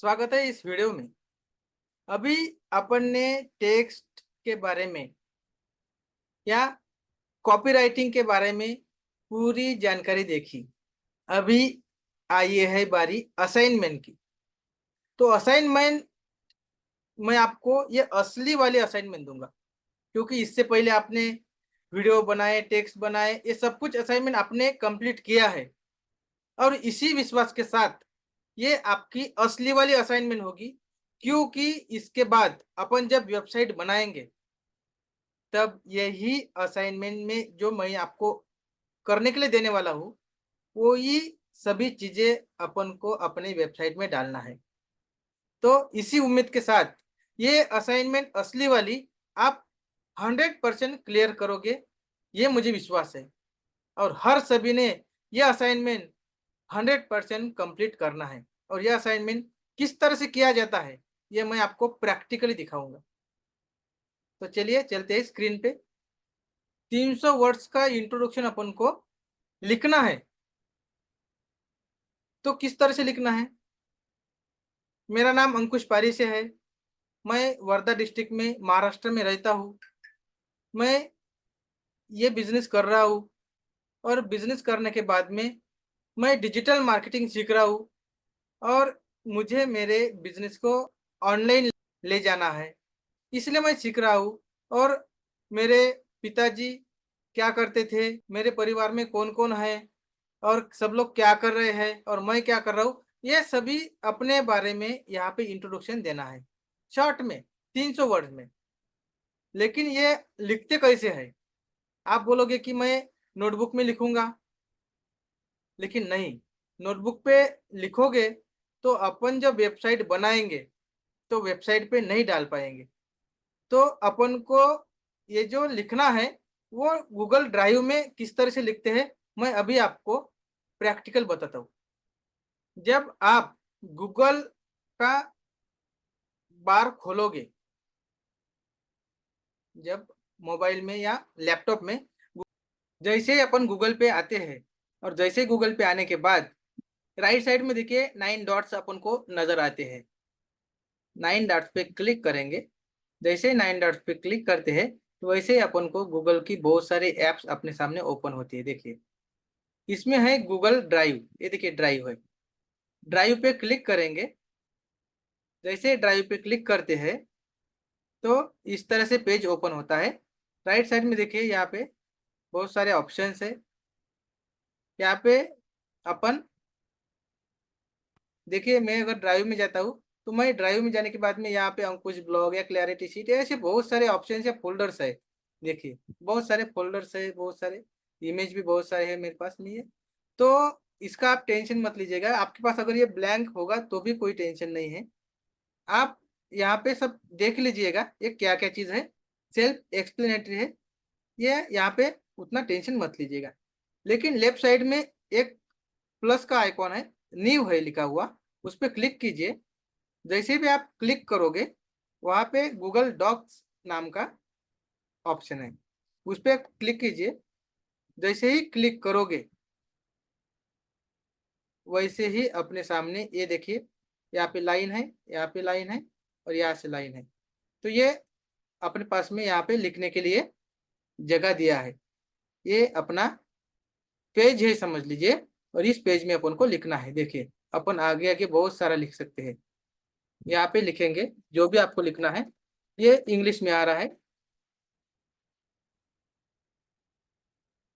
स्वागत है इस वीडियो में। अभी अपन ने टेक्स्ट के बारे में या कॉपीराइटिंग के बारे में पूरी जानकारी देखी। अभी आई है बारी असाइनमेंट की। तो असाइनमेंट मैं आपको ये असली वाली असाइनमेंट दूंगा, क्योंकि इससे पहले आपने वीडियो बनाए, टेक्स्ट बनाए, ये सब कुछ असाइनमेंट आपने कंप्लीट किया है। और इसी विश्वास के साथ ये आपकी असली वाली असाइनमेंट होगी, क्योंकि इसके बाद अपन जब वेबसाइट बनाएंगे तब यही असाइनमेंट में जो मैं आपको करने के लिए देने वाला हूँ, वो ही सभी चीजें अपन को अपने वेबसाइट में डालना है। तो इसी उम्मीद के साथ ये असाइनमेंट असली वाली आप 100% क्लियर करोगे, ये मुझे विश्वास है। और हर सभी ने यह असाइनमेंट 100% कंप्लीट करना है। और यह असाइनमेंट किस तरह से किया जाता है, ये मैं आपको प्रैक्टिकली दिखाऊंगा। तो चलिए चलते हैं स्क्रीन पे। 300 वर्ड्स का इंट्रोडक्शन अपन को लिखना है। तो किस तरह से लिखना है? मेरा नाम अंकुश पारिसे है। मैं वर्धा डिस्ट्रिक्ट में महाराष्ट्र में रहता हूँ। मैं ये बिजनेस कर रहा हूँ। और बिजनेस करने के बाद में मैं डिजिटल मार्केटिंग सीख रहा हूँ। और मुझे मेरे बिजनेस को ऑनलाइन ले जाना है, इसलिए मैं सीख रहा हूँ। और मेरे पिताजी क्या करते थे, मेरे परिवार में कौन कौन है, और सब लोग क्या कर रहे हैं, और मैं क्या कर रहा हूँ, ये सभी अपने बारे में यहाँ पे इंट्रोडक्शन देना है, शॉर्ट में, 300 वर्ड में। लेकिन ये लिखते कैसे है? आप बोलोगे कि मैं नोटबुक में लिखूंगा, लेकिन नहीं। नोटबुक पे लिखोगे तो अपन जब वेबसाइट बनाएंगे तो वेबसाइट पे नहीं डाल पाएंगे। तो अपन को ये जो लिखना है वो गूगल ड्राइव में किस तरह से लिखते हैं, मैं अभी आपको प्रैक्टिकल बताता हूँ। जब आप गूगल का बार खोलोगे, जब मोबाइल में या लैपटॉप में, जैसे ही अपन गूगल पे आते हैं, और जैसे ही गूगल पे आने के बाद राइट साइड में देखिए 9 डॉट्स अपन को नजर आते हैं। 9 डॉट्स पे क्लिक करेंगे। जैसे ही 9 डॉट्स पे क्लिक करते हैं तो वैसे ही अपन को गूगल की बहुत सारी एप्स अपने सामने ओपन होती है। देखिए इसमें है गूगल ड्राइव, ये देखिए ड्राइव है। ड्राइव पे क्लिक करेंगे। जैसे ड्राइव पे क्लिक करते हैं तो इस तरह से पेज ओपन होता है। राइट साइड में देखिए यहाँ पे बहुत सारे ऑप्शंस है। यहाँ पे अपन देखिए, मैं अगर ड्राइव में जाता हूँ तो मैं ड्राइव में जाने के बाद में यहाँ पे अंकुश ब्लॉग या क्लैरिटी शीट, ऐसे बहुत सारे ऑप्शन या फोल्डर्स है। देखिए बहुत सारे फोल्डर्स है, बहुत सारे इमेज भी बहुत सारे हैं मेरे पास में ये। तो इसका आप टेंशन मत लीजिएगा। आपके पास अगर ये ब्लैंक होगा तो भी कोई टेंशन नहीं है। आप यहाँ पे सब देख लीजिएगा ये क्या क्या चीज़ है। सेल्फ एक्सप्लेनेटरी है ये, यहाँ पे उतना टेंशन मत लीजिएगा। लेकिन लेफ्ट साइड में एक प्लस का आइकॉन है, न्यू है लिखा हुआ, उस पर क्लिक कीजिए। जैसे भी आप क्लिक करोगे वहां पे गूगल डॉक्स नाम का ऑप्शन है, उस पर क्लिक कीजिए। जैसे ही क्लिक करोगे वैसे ही अपने सामने ये देखिए, यहाँ पे लाइन है, यहाँ पे लाइन है, और यहाँ से लाइन है। तो ये अपने पास में यहाँ पे लिखने के लिए जगह दिया है। ये अपना पेज है समझ लीजिए, और इस पेज में अपन को लिखना है। देखिए अपन आगे आगे बहुत सारा लिख सकते हैं। यहाँ पे लिखेंगे जो भी आपको लिखना है। ये इंग्लिश में आ रहा है,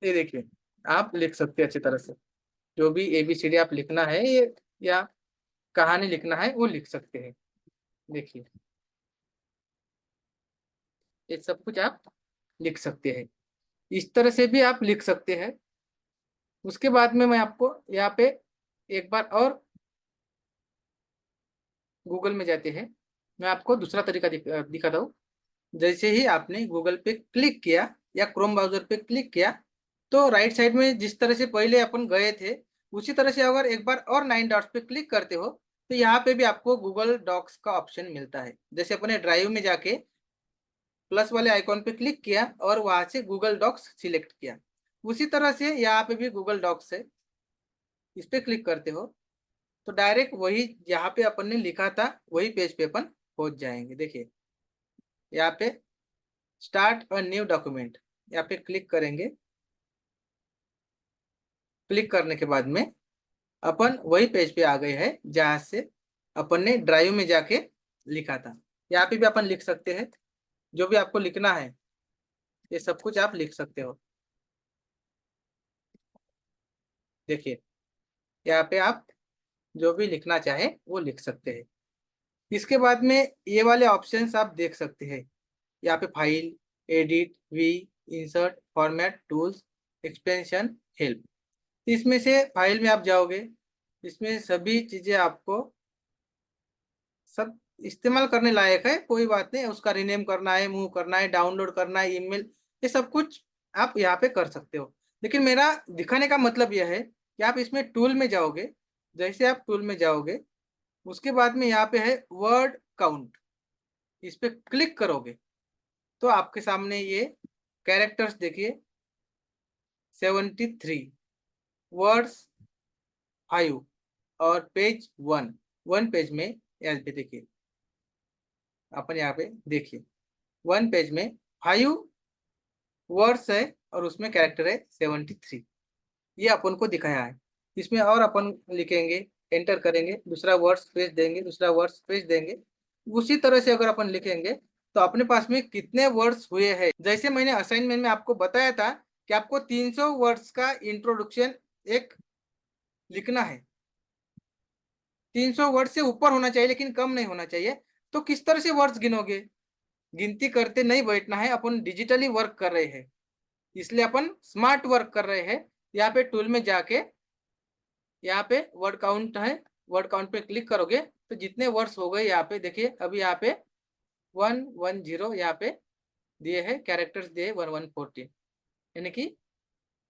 ये देखिए आप लिख सकते हैं अच्छी तरह से। जो भी ABCD आप लिखना है ये, या कहानी लिखना है, वो लिख सकते हैं। देखिए ये सब कुछ आप लिख सकते हैं। इस तरह से भी आप लिख सकते हैं। उसके बाद में मैं आपको यहाँ पे एक बार और गूगल में जाते हैं, मैं आपको दूसरा तरीका दिखाता हूँ। जैसे ही आपने गूगल पे क्लिक किया या क्रोम ब्राउजर पे क्लिक किया, तो राइट साइड में जिस तरह से पहले अपन गए थे उसी तरह से अगर एक बार और 9 डॉट्स पे क्लिक करते हो तो यहाँ पे भी आपको गूगल डॉक्स का ऑप्शन मिलता है। जैसे अपने ड्राइव में जाके प्लस वाले आइकॉन पे क्लिक किया और वहां से गूगल डॉक्स सिलेक्ट किया, उसी तरह से यहाँ पे भी गूगल डॉक्स है, इस पे क्लिक करते हो। तो डायरेक्ट वही यहाँ पे अपन ने लिखा था वही पेज पे अपन पहुंच जाएंगे। देखिए यहाँ पे स्टार्ट अ न्यू डॉक्यूमेंट, यहाँ पे क्लिक करेंगे। क्लिक करने के बाद में अपन वही पेज पे आ गए हैं जहाँ से अपन ने ड्राइव में जाके लिखा था। यहाँ पे भी अपन लिख सकते हैं, जो भी आपको लिखना है ये सब कुछ आप लिख सकते हो। देखिए यहाँ पे आप जो भी लिखना चाहे वो लिख सकते हैं। इसके बाद में ये वाले ऑप्शंस आप देख सकते हैं। यहाँ पे file, edit, view, insert, format, tools, extension, help. इसमें से फाइल में आप जाओगे, इसमें सभी चीजें आपको सब इस्तेमाल करने लायक है, कोई बात नहीं। उसका रिनेम करना है, मूव करना है, डाउनलोड करना है, ईमेल, ये सब कुछ आप यहाँ पे कर सकते हो। लेकिन मेरा दिखाने का मतलब यह है कि आप इसमें टूल में जाओगे। जैसे आप टूल में जाओगे उसके बाद में यहाँ पे है वर्ड काउंट, इस पे क्लिक करोगे तो आपके सामने ये कैरेक्टर्स देखिए 73, वर्ड्स 5 और पेज 1। 1 पेज में यहाँ पे देखिए, अपन यहाँ पे देखिए 1 पेज में 5 वर्ड्स है और उसमें कैरेक्टर है 73। ये अपन को दिखाया है। इसमें और अपन लिखेंगे, एंटर करेंगे, दूसरा वर्ड स्पेस देंगे, दूसरा वर्ड स्पेस देंगे। उसी तरह से अगर अपन लिखेंगे तो अपने पास में कितने वर्ड्स हुए हैं। जैसे मैंने असाइनमेंट में आपको बताया था कि आपको 300 वर्ड्स का इंट्रोडक्शन एक लिखना है। 300 वर्ड से ऊपर होना चाहिए लेकिन कम नहीं होना चाहिए। तो किस तरह से वर्ड्स गिनोगे? गिनती करते नहीं बैठना है, अपन डिजिटली वर्क कर रहे हैं, इसलिए अपन स्मार्ट वर्क कर रहे हैं। यहाँ पे टूल में जाके यहाँ पे वर्ड काउंट है, वर्ड काउंट पे क्लिक करोगे तो जितने वर्ड्स हो गए यहाँ पे देखिए। अभी यहाँ पे 110 यहाँ पे दिए हैं, कैरेक्टर्स दिए 1114, यानी कि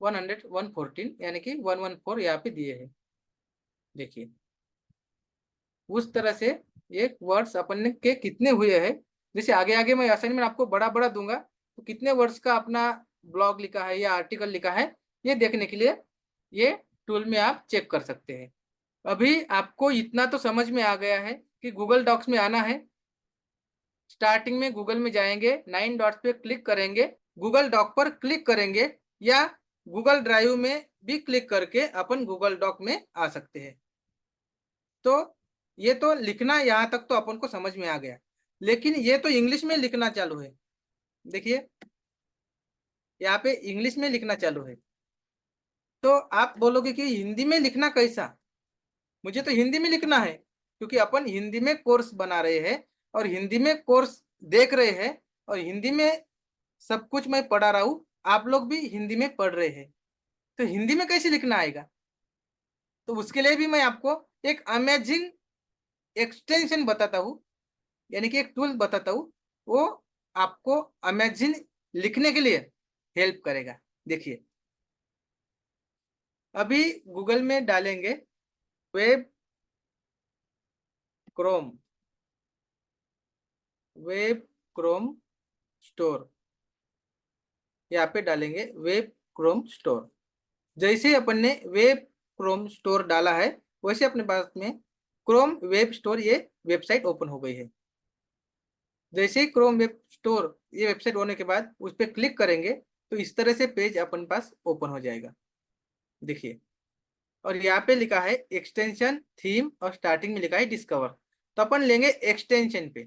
114 यानी कि 114 यहाँ पे दिए हैं। देखिए उस तरह से ये वर्ड्स अपन के कितने हुए हैं। जैसे आगे आगे मैं असाइनमेंट आपको बड़ा बड़ा दूंगा तो कितने वर्ड्स का अपना ब्लॉग लिखा है या आर्टिकल लिखा है ये देखने के लिए ये टूल में आप चेक कर सकते हैं। अभी आपको इतना तो समझ में आ गया है कि गूगल डॉक्स में आना है। स्टार्टिंग में गूगल में जाएंगे, 9 डॉट्स पे क्लिक करेंगे, गूगल डॉक पर क्लिक करेंगे या गूगल ड्राइव में भी क्लिक करके अपन गूगल डॉक में आ सकते हैं। तो ये तो लिखना यहाँ तक तो अपन को समझ में आ गया, लेकिन ये तो इंग्लिश में लिखना चालू है। देखिए यहाँ पे इंग्लिश में लिखना चालू है। तो आप बोलोगे कि हिंदी में लिखना कैसा? मुझे तो हिंदी में लिखना है क्योंकि अपन हिंदी में कोर्स बना रहे हैं और हिंदी में कोर्स देख रहे हैं और हिंदी में सब कुछ मैं पढ़ा रहा हूँ, आप लोग भी हिंदी में पढ़ रहे हैं। तो हिंदी में कैसे लिखना आएगा? तो उसके लिए भी मैं आपको एक अमेजिंग एक्सटेंशन बताता हूँ, यानी कि एक टूल बताता हूँ। वो आपको अमेजिंग लिखने के लिए हेल्प करेगा। देखिए अभी गूगल में डालेंगे web Chrome, web Chrome store, यहाँ पे डालेंगे वेब क्रोम स्टोर। जैसे ही अपन ने वेब क्रोम स्टोर डाला है वैसे अपने पास में क्रोम वेब स्टोर ये वेबसाइट ओपन हो गई है। जैसे ही क्रोम वेब स्टोर ये वेबसाइट होने के बाद उस पर क्लिक करेंगे तो इस तरह से पेज अपन पास ओपन हो जाएगा। देखिए और यहाँ पे लिखा है एक्सटेंशन, थीम और स्टार्टिंग में लिखा है डिस्कवर। तो अपन लेंगे एक्सटेंशन पे।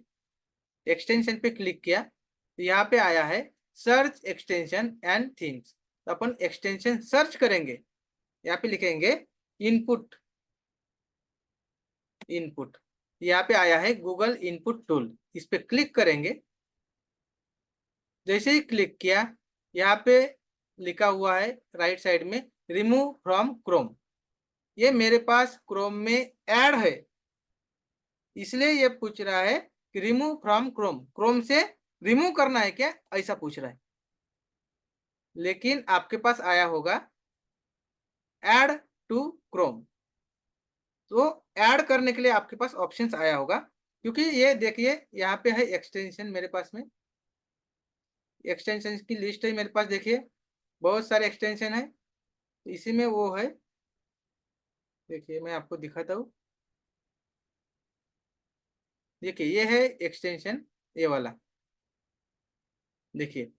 एक्सटेंशन पे क्लिक किया तो यहाँ पे आया है सर्च एक्सटेंशन एंड थीम्स। तो अपन एक्सटेंशन सर्च करेंगे, यहाँ पे लिखेंगे इनपुट। इनपुट यहाँ पे आया है गूगल इनपुट टूल, इस पे क्लिक करेंगे। जैसे ही क्लिक किया यहाँ पे लिखा हुआ है राइट साइड में रिमूव फ्रॉम क्रोम। ये मेरे पास क्रोम में ऐड है, इसलिए ये पूछ रहा है कि रिमूव फ्रॉम क्रोम, क्रोम से रिमूव करना है क्या, ऐसा पूछ रहा है। लेकिन आपके पास आया होगा ऐड टू क्रोम, तो ऐड करने के लिए आपके पास ऑप्शंस आया होगा। क्योंकि ये देखिए यहाँ पे है एक्सटेंशन, मेरे पास में एक्सटेंशन की लिस्ट है मेरे पास। देखिए बहुत सारे एक्सटेंशन है, इसी में वो है। देखिए मैं आपको दिखाता हूँ। देखिए ये है एक्सटेंशन, ये वाला। देखिए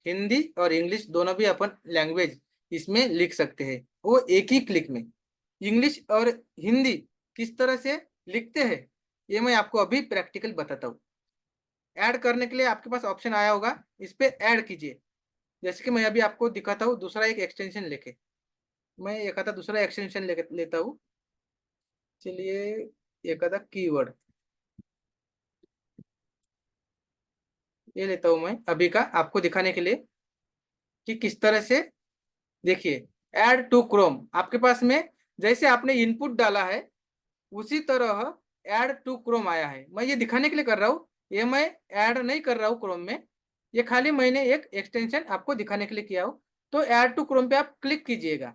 हिंदी और इंग्लिश दोनों भी अपन लैंग्वेज इसमें लिख सकते हैं, वो एक ही क्लिक में। इंग्लिश और हिंदी किस तरह से लिखते हैं ये मैं आपको अभी प्रैक्टिकल बताता हूँ। ऐड करने के लिए आपके पास ऑप्शन आया होगा, इस पे ऐड कीजिए। जैसे कि मैं अभी आपको दिखाता हूँ दूसरा एक एक्सटेंशन लेके। मैं एक आधा दूसरा एक्सटेंशन लेके लेता हूँ। चलिए एक आधा कीवर्ड ये लेता हूँ मैं अभी का, आपको दिखाने के लिए कि किस तरह से। देखिए ऐड टू क्रोम आपके पास में जैसे आपने इनपुट डाला है उसी तरह ऐड टू क्रोम आया है। मैं ये दिखाने के लिए कर रहा हूँ, ये मैं ऐड नहीं कर रहा हूँ क्रोम में, ये खाली मैंने एक एक्सटेंशन आपको दिखाने के लिए किया हूँ। तो ऐड टू क्रोम पे आप क्लिक कीजिएगा।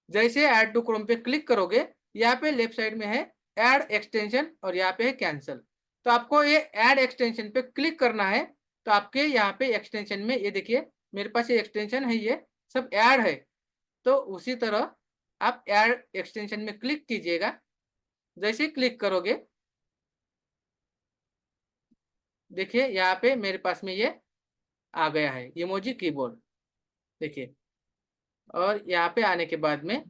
जैसे ऐड टू क्रोम पे क्लिक करोगे, यहाँ पे लेफ्ट साइड में है ऐड एक्सटेंशन और यहाँ पे है कैंसल। तो आपको ये ऐड एक्सटेंशन पे क्लिक करना है। तो आपके यहाँ पे एक्सटेंशन में ये देखिए मेरे पास ये एक्सटेंशन है, ये सब ऐड है। तो उसी तरह आप ऐड एक्सटेंशन में क्लिक कीजिएगा। जैसे क्लिक करोगे देखिए यहाँ पे मेरे पास में ये आ गया है इमोजी कीबोर्ड। देखिए और यहाँ पे आने के बाद में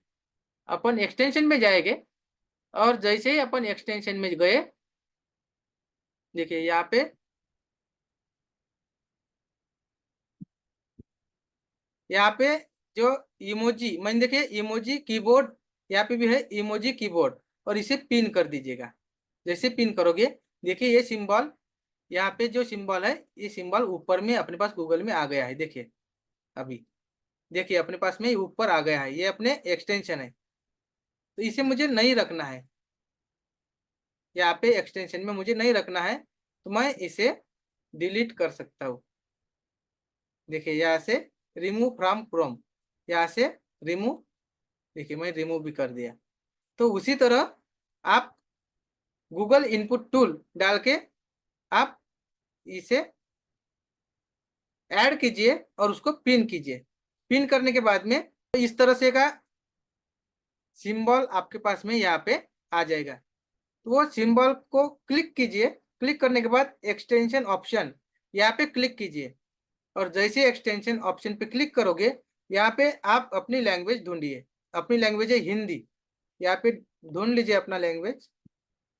अपन एक्सटेंशन में जाएंगे और जैसे ही अपन एक्सटेंशन में गए देखिए यहाँ पे जो इमोजी मैंने देखिए इमोजी कीबोर्ड यहाँ पे भी है इमोजी कीबोर्ड, और इसे पिन कर दीजिएगा। जैसे पिन करोगे देखिए ये सिंबल, यहाँ पे जो सिंबल है ये सिंबल ऊपर में अपने पास गूगल में आ गया है। देखिए अभी देखिए अपने पास में ऊपर आ गया है, ये अपने एक्सटेंशन है। तो इसे मुझे नहीं रखना है, यहाँ पे एक्सटेंशन में मुझे नहीं रखना है, तो मैं इसे डिलीट कर सकता हूँ। देखिए यहाँ से रिमूव फ्रॉम क्रोम, यहाँ से रिमूव, देखिए मैं रिमूव भी कर दिया। तो उसी तरह आप गूगल इनपुट टूल डाल के आप इसे ऐड कीजिए और उसको पिन कीजिए। पिन करने के बाद में इस तरह से का सिंबल आपके पास में यहाँ पे आ जाएगा। तो वो सिंबल को क्लिक कीजिए। क्लिक करने के बाद एक्सटेंशन ऑप्शन यहाँ पे क्लिक कीजिए, और जैसे एक्सटेंशन ऑप्शन पे क्लिक करोगे यहाँ पे आप अपनी लैंग्वेज ढूंढिए। अपनी लैंग्वेज है हिंदी, यहाँ पे ढूंढ लीजिए अपना लैंग्वेज।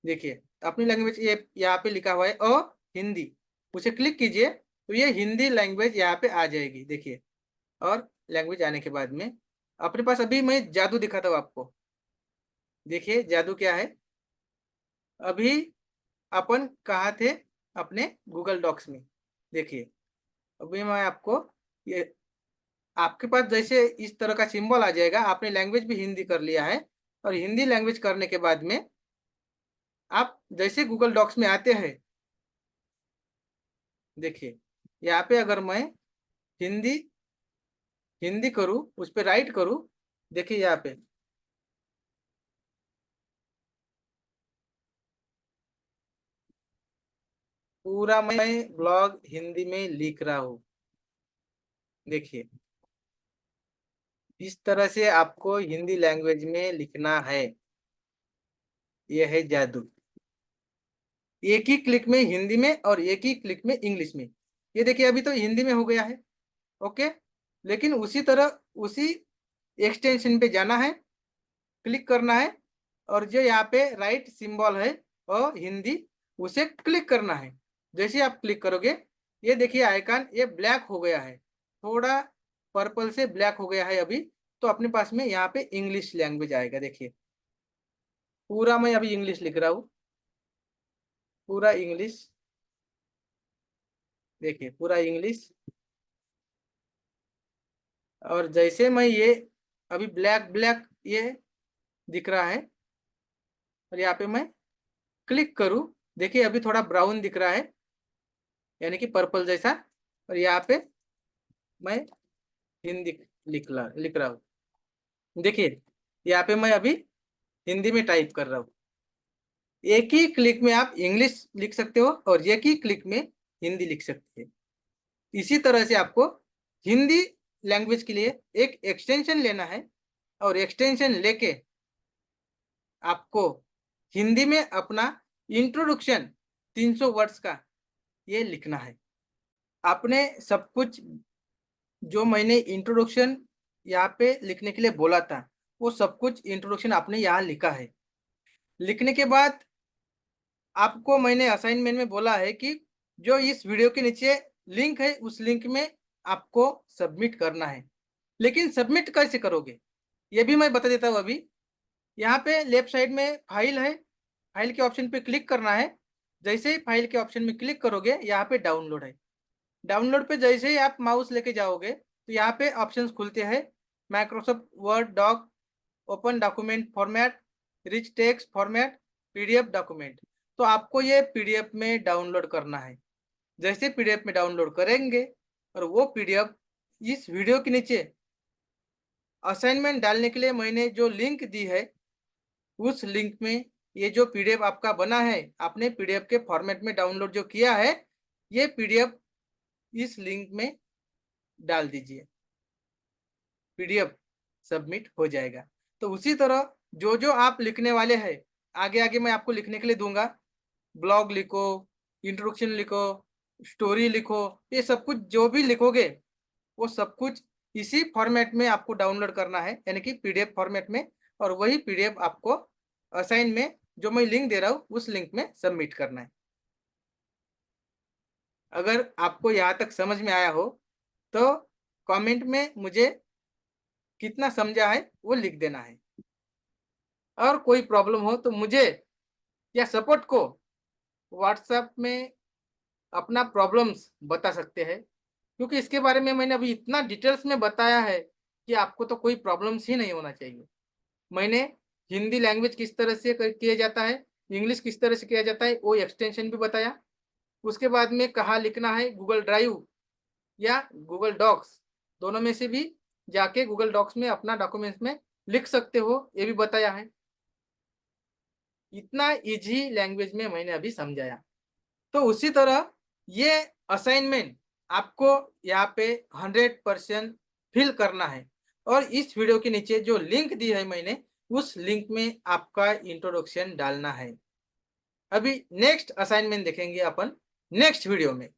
देखिए अपनी लैंग्वेज ये यहाँ पे लिखा हुआ है हिंदी, उसे क्लिक कीजिए तो ये हिंदी लैंग्वेज यहाँ पे आ जाएगी। देखिए और लैंग्वेज आने के बाद में अपने पास अभी मैं जादू दिखाता हूँ आपको। देखिए जादू क्या है। अभी अपन कहाँ थे, अपने गूगल डॉक्स में। देखिए अभी मैं आपको ये, आपके पास जैसे इस तरह का सिंबल आ जाएगा, आपने लैंग्वेज भी हिंदी कर लिया है, और हिंदी लैंग्वेज करने के बाद में आप जैसे गूगल डॉक्स में आते हैं देखिए यहाँ पे अगर मैं हिंदी हिंदी करूँ उस पर राइट करूँ, देखिए यहाँ पे पूरा मैं ब्लॉग हिंदी में लिख रहा हूँ। देखिए इस तरह से आपको हिंदी लैंग्वेज में लिखना है, यह है जादू। एक ही क्लिक में हिंदी में और एक ही क्लिक में इंग्लिश में। ये देखिए अभी तो हिंदी में हो गया है। ओके, लेकिन उसी तरह उसी एक्सटेंशन पे जाना है, क्लिक करना है, और जो यहाँ पे राइट सिंबल है और हिंदी, उसे क्लिक करना है। जैसे आप क्लिक करोगे ये देखिए आइकन ये ब्लैक हो गया है, थोड़ा पर्पल से ब्लैक हो गया है अभी। तो अपने पास में यहाँ पे इंग्लिश लैंग्वेज आएगा। देखिए पूरा मैं अभी इंग्लिश लिख रहा हूँ, पूरा इंग्लिश। देखिए पूरा इंग्लिश, और जैसे मैं ये अभी ब्लैक ब्लैक ये दिख रहा है, और यहाँ पे मैं क्लिक करूँ देखिए अभी थोड़ा ब्राउन दिख रहा है, यानी कि पर्पल जैसा। और यहाँ पे मैं हिंदी लिख रहा हूँ। देखिए यहाँ पे मैं अभी हिंदी में टाइप कर रहा हूँ। एक ही क्लिक में आप इंग्लिश लिख सकते हो और एक ही क्लिक में हिंदी लिख सकते हैं। इसी तरह से आपको हिंदी लैंग्वेज के लिए एक एक्सटेंशन लेना है, और एक्सटेंशन लेके आपको हिंदी में अपना इंट्रोडक्शन 300 वर्ड्स का ये लिखना है। आपने सब कुछ जो मैंने इंट्रोडक्शन यहाँ पे लिखने के लिए बोला था, वो सब कुछ इंट्रोडक्शन आपने यहाँ लिखा है। लिखने के बाद आपको मैंने असाइनमेंट में बोला है कि जो इस वीडियो के नीचे लिंक है, उस लिंक में आपको सबमिट करना है। लेकिन सबमिट कैसे करोगे, ये भी मैं बता देता हूँ अभी। यहाँ पे लेफ्ट साइड में फाइल है, फाइल के ऑप्शन पे क्लिक करना है। जैसे ही फाइल के ऑप्शन में क्लिक करोगे, यहाँ पे डाउनलोड है। डाउनलोड पे जैसे ही आप माउस लेके जाओगे, तो यहाँ पे ऑप्शंस खुलते हैं। Microsoft Word doc, open document format, rich text format, PDF document. तो आपको ये पीडीएफ में डाउनलोड करना है। जैसे पीडीएफ में डाउनलोड करेंगे, और वो पीडीएफ इस वीडियो के नीचे असाइनमेंट डालने के लिए मैंने जो लिंक दी है, उस लिंक में ये जो पीडीएफ आपका बना है, आपने पीडीएफ के फॉर्मेट में डाउनलोड जो किया है, ये पीडीएफ इस लिंक में डाल दीजिए। पीडीएफ सबमिट हो जाएगा। तो उसी तरह जो जो आप लिखने वाले हैं, आगे आगे मैं आपको लिखने के लिए दूंगा। ब्लॉग लिखो, इंट्रोडक्शन लिखो, स्टोरी लिखो, ये सब कुछ जो भी लिखोगे, वो सब कुछ इसी फॉर्मेट में आपको डाउनलोड करना है, यानी कि पीडीएफ फॉर्मेट में। और वही पीडीएफ आपको असाइन में जो मैं लिंक दे रहा हूँ, उस लिंक में सबमिट करना है। अगर आपको यहाँ तक समझ में आया हो, तो कमेंट में मुझे कितना समझा है वो लिख देना है। और कोई प्रॉब्लम हो तो मुझे या सपोर्ट को व्हाट्सएप में अपना प्रॉब्लम्स बता सकते हैं, क्योंकि इसके बारे में मैंने अभी इतना डिटेल्स में बताया है कि आपको तो कोई प्रॉब्लम्स ही नहीं होना चाहिए। मैंने हिंदी लैंग्वेज किस तरह से किया जाता है, इंग्लिश किस तरह से किया जाता है, वो एक्सटेंशन भी बताया। उसके बाद में कहाँ लिखना है, गूगल ड्राइव या गूगल डॉक्स, दोनों में से भी जाके गूगल डॉक्स में अपना डॉक्यूमेंट्स में लिख सकते हो, ये भी बताया है। इतना इजी लैंग्वेज में मैंने अभी समझाया। तो उसी तरह ये असाइनमेंट आपको यहाँ पे 100% फिल करना है। और इस वीडियो के नीचे जो लिंक दी है मैंने, उस लिंक में आपका इंट्रोडक्शन डालना है। अभी नेक्स्ट असाइनमेंट देखेंगे अपन नेक्स्ट वीडियो में।